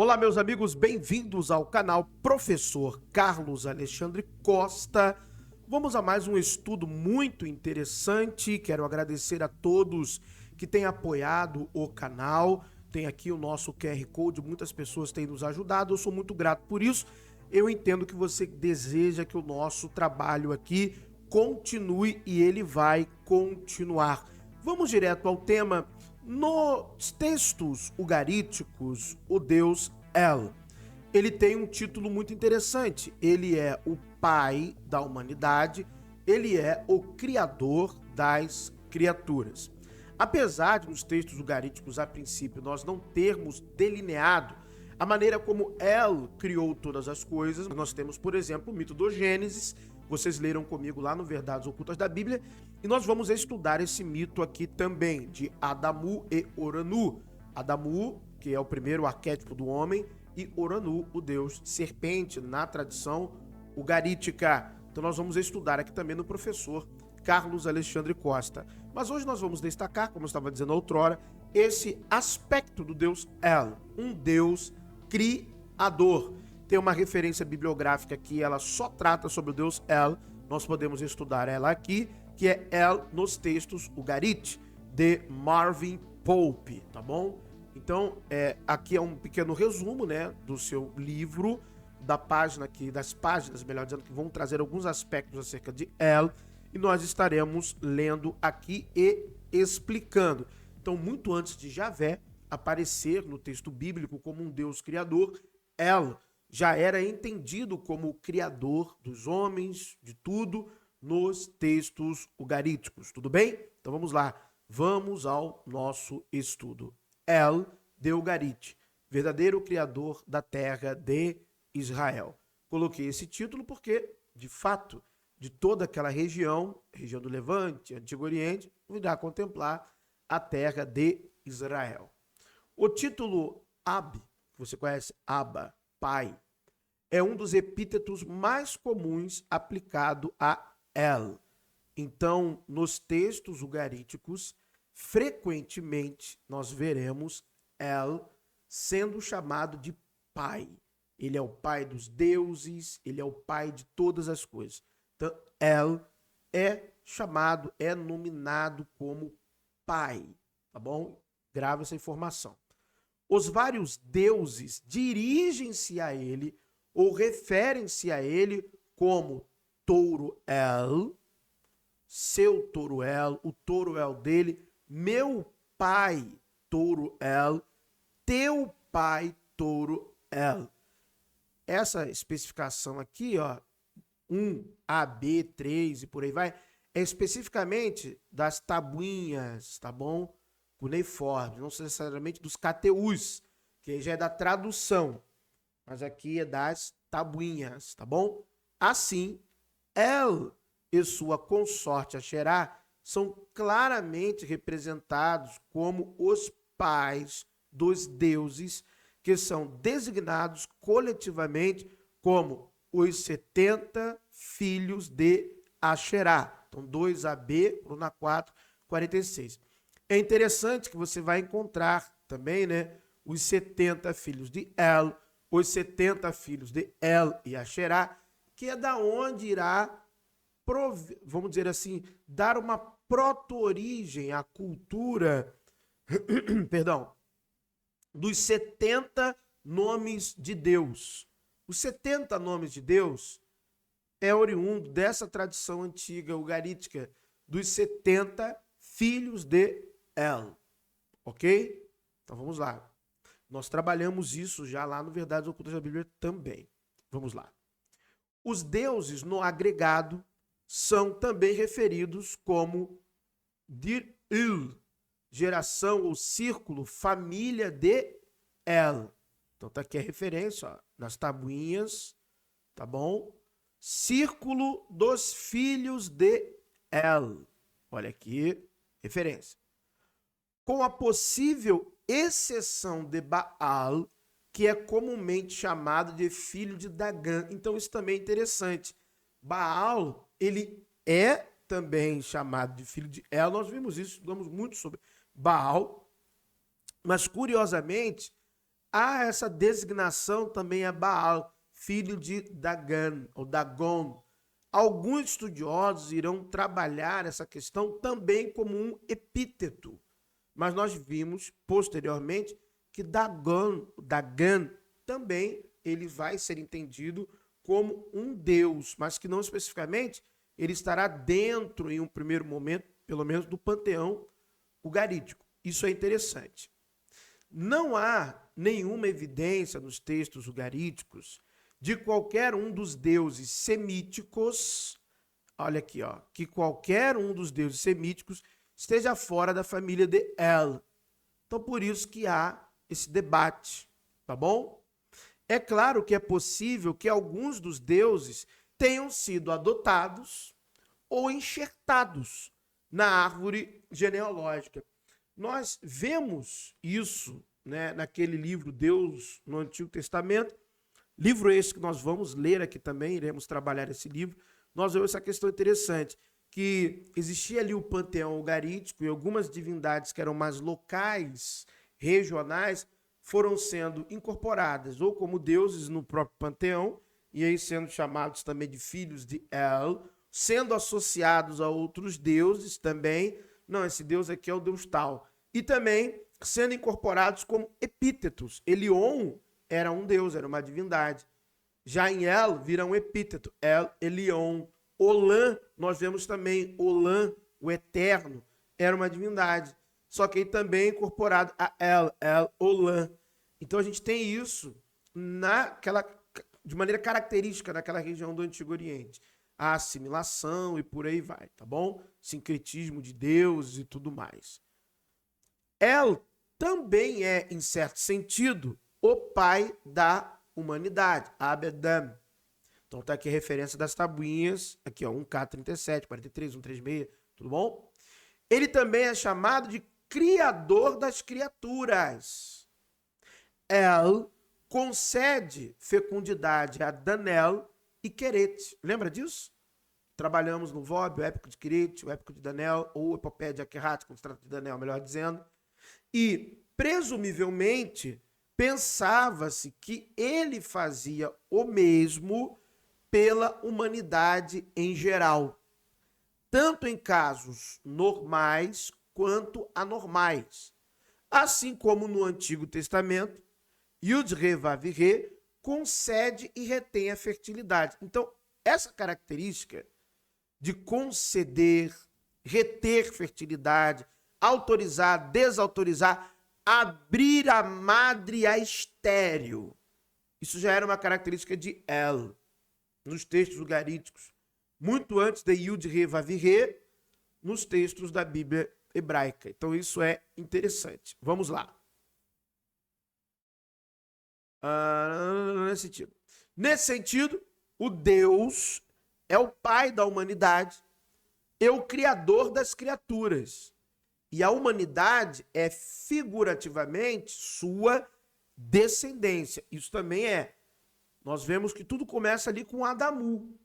Olá, meus amigos, bem-vindos ao canal Professor Carlos Alexandre Costa. Vamos a mais um estudo muito interessante. Quero agradecer a todos que têm apoiado o canal. Tem aqui o nosso QR Code, muitas pessoas têm nos ajudado, eu sou muito grato por isso. Eu entendo que você deseja que o nosso trabalho aqui continue e ele vai continuar. Vamos direto ao tema. Nos textos ugaríticos, o deus El, ele tem um título muito interessante. Ele é o pai da humanidade, ele é o criador das criaturas. Apesar de nos textos ugaríticos, a princípio, nós não termos delineado a maneira como El criou todas as coisas, nós temos, por exemplo, o mito do Gênesis. Vocês leram comigo lá no Verdades Ocultas da Bíblia, e nós vamos estudar esse mito aqui também, de Adamu e Oranu. Adamu, que é o primeiro arquétipo do homem, e Oranu, o deus serpente, na tradição ugarítica. Então nós vamos estudar aqui também no professor Carlos Alexandre Costa. Mas hoje nós vamos destacar, como eu estava dizendo outrora, esse aspecto do deus El, um deus criador. Tem uma referência bibliográfica que ela só trata sobre o deus El, nós podemos estudar ela aqui, que é El nos textos Ugarit, de Marvin Pope, tá bom? Então, aqui é um pequeno resumo, né, do seu livro, da página aqui, das páginas, melhor dizendo, que vão trazer alguns aspectos acerca de El, e nós estaremos lendo aqui e explicando. Então, muito antes de Javé aparecer no texto bíblico como um deus criador, El já era entendido como o criador dos homens, de tudo, nos textos ugaríticos. Tudo bem? Então vamos lá. Vamos ao nosso estudo. El de Ugarit, verdadeiro criador da terra de Israel. Coloquei esse título porque, de fato, de toda aquela região do Levante, Antigo Oriente, virá contemplar a terra de Israel. O título Ab, que você conhece, Abba, pai, é um dos epítetos mais comuns aplicado a El. Então, nos textos ugaríticos, frequentemente nós veremos El sendo chamado de pai. Ele é o pai dos deuses, ele é o pai de todas as coisas. Então, El é chamado, é nominado como pai, tá bom? Grava essa informação. Os vários deuses dirigem-se a ele ou referem-se a ele como Touro El, seu Touro El, o Touro El dele, meu pai Touro El, teu pai Touro El. Essa especificação aqui, ó, 1, A, B, 3 e por aí vai, é especificamente das tabuinhas, tá bom? Cuneiformes, não necessariamente dos cateús, que aí já é da tradução, mas aqui é das tabuinhas, tá bom? Assim, El e sua consorte Asherá são claramente representados como os pais dos deuses, que são designados coletivamente como os 70 filhos de Asherá. Então, 2AB, coluna 4, 46. É interessante que você vai encontrar também, né, os 70 filhos de El, os 70 filhos de El e Asherá, que é da onde irá, vamos dizer assim, dar uma proto-origem à cultura, perdão, dos 70 nomes de Deus. Os 70 nomes de Deus é oriundo dessa tradição antiga ugarítica, dos 70 filhos de El, ok? Então vamos lá. Nós trabalhamos isso já lá no Verdades Ocultas da Bíblia também. Vamos lá. Os deuses no agregado são também referidos como Dir-Il, geração ou círculo, família de El. Então tá aqui a referência, ó, nas tabuinhas, tá bom? Círculo dos filhos de El. Olha aqui, referência. Com a possível exceção de Baal, que é comumente chamado de filho de Dagã. Então isso também é interessante. Baal, ele é também chamado de filho de El. Nós vimos isso, estudamos muito sobre Baal, mas curiosamente, há essa designação também a Baal, filho de Dagan, ou Dagon. Alguns estudiosos irão trabalhar essa questão também como um epíteto, mas nós vimos posteriormente que Dagan também ele vai ser entendido como um deus, mas que não especificamente ele estará dentro, em um primeiro momento, pelo menos do panteão ugarítico. Isso é interessante. Não há nenhuma evidência nos textos ugaríticos de qualquer um dos deuses semíticos, olha aqui, ó, que qualquer um dos deuses semíticos esteja fora da família de El. Então, por isso que há esse debate, tá bom? É claro que é possível que alguns dos deuses tenham sido adotados ou enxertados na árvore genealógica. Nós vemos isso, né, naquele livro Deus no Antigo Testamento, livro esse que nós vamos ler aqui também, iremos trabalhar esse livro. Nós vemos essa questão interessante, que existia ali o panteão ugarítico e algumas divindades que eram mais locais, regionais, foram sendo incorporadas ou como deuses no próprio panteão, e aí sendo chamados também de filhos de El, sendo associados a outros deuses também. Não, esse deus aqui é o deus tal. E também sendo incorporados como epítetos. Elion era um deus, era uma divindade. Já em El vira um epíteto, El Elion. Olã, nós vemos também Olã, o eterno, era uma divindade. Só que aí também incorporado a El Olã. Então a gente tem isso de maneira característica naquela região do Antigo Oriente. A assimilação e por aí vai, tá bom? Sincretismo de deuses e tudo mais. El também é, em certo sentido, o pai da humanidade, Abedam. Então tá aqui a referência das tabuinhas, aqui ó, 1K37, 43, 136, tudo bom? Ele também é chamado de criador das criaturas. El concede fecundidade a Danel e Querete. Lembra disso? Trabalhamos no VOB, o épico de Querete, o épico de Danel, ou epopeia de Akehat, quando se trata de Danel, melhor dizendo. E, presumivelmente, pensava-se que ele fazia o mesmo pela humanidade em geral, tanto em casos normais quanto anormais. Assim como no Antigo Testamento, Yud-Re-Vav-Re concede e retém a fertilidade. Então, essa característica de conceder, reter fertilidade, autorizar, desautorizar, abrir a madre a estéril, isso já era uma característica de El, nos textos ugaríticos, muito antes de Yud-Re-Vav-Re, nos textos da Bíblia hebraica. Então, isso é interessante. Vamos lá. Nesse sentido, o Deus é o pai da humanidade, é o criador das criaturas. E a humanidade é figurativamente sua descendência. Isso também é. Nós vemos que tudo começa ali com Adamu.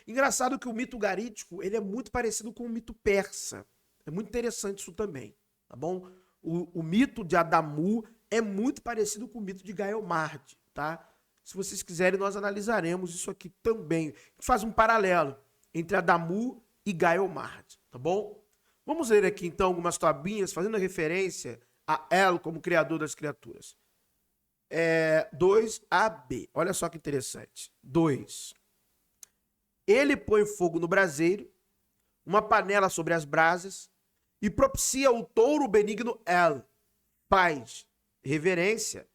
Engraçado que o mito ugarítico, ele é muito parecido com o mito persa. É muito interessante isso também, tá bom? O mito de Adamu é muito parecido com o mito de Gaelmard, tá? Se vocês quiserem, nós analisaremos isso aqui também. A gente faz um paralelo entre Adamu e Gaelmard, tá bom? Vamos ler aqui, então, algumas tabuinhas fazendo referência a El como criador das criaturas. 2AB. Olha só que interessante. 2. Ele põe fogo no braseiro, uma panela sobre as brasas, e propicia o touro benigno El, paz, reverência,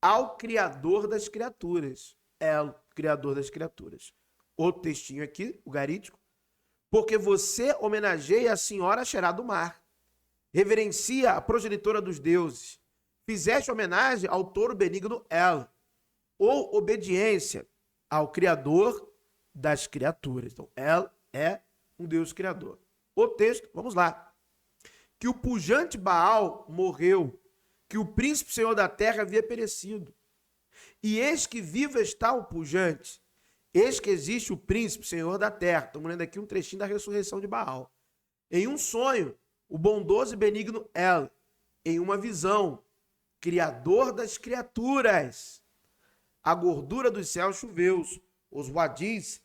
ao Criador das criaturas. El, Criador das criaturas. Outro textinho aqui, o garítico. Porque você homenageia a senhora Xerá do mar, reverencia a progenitora dos deuses, fizeste homenagem ao touro benigno El, ou obediência ao Criador das criaturas. Então, El é um Deus criador. O texto, vamos lá. Que o pujante Baal morreu, que o príncipe senhor da terra havia perecido. E eis que vivo está o pujante, eis que existe o príncipe senhor da terra. Estamos lendo aqui um trechinho da ressurreição de Baal. Em um sonho, o bondoso e benigno El, em uma visão, Criador das criaturas. A gordura dos céus choveu, os wadis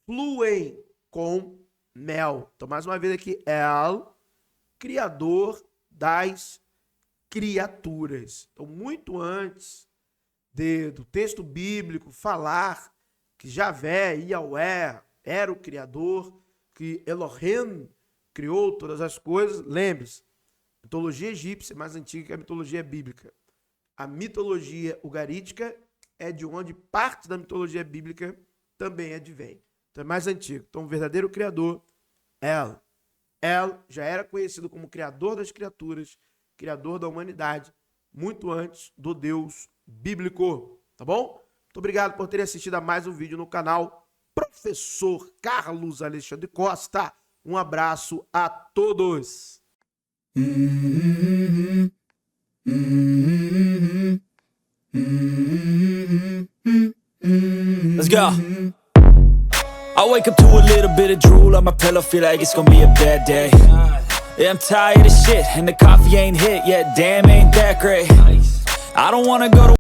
fluem com mel. Então, mais uma vez aqui, El, Criador das criaturas. Então, muito antes do texto bíblico falar que Javé, Yahweh, era o Criador, que Elohim criou todas as coisas, lembre-se, mitologia egípcia é mais antiga que a mitologia bíblica. A mitologia ugarítica é de onde parte da mitologia bíblica também advém. Então é mais antigo. Então o verdadeiro Criador, El. El já era conhecido como Criador das criaturas, Criador da humanidade, muito antes do Deus bíblico. Tá bom? Muito obrigado por terem assistido a mais um vídeo no canal Professor Carlos Alexandre Costa. Um abraço a todos. Let's go. I wake up to a little bit of drool on my pillow, feel like it's gonna be a bad day. Yeah, I'm tired of shit, and the coffee ain't hit yet, damn, ain't that great. I don't wanna go to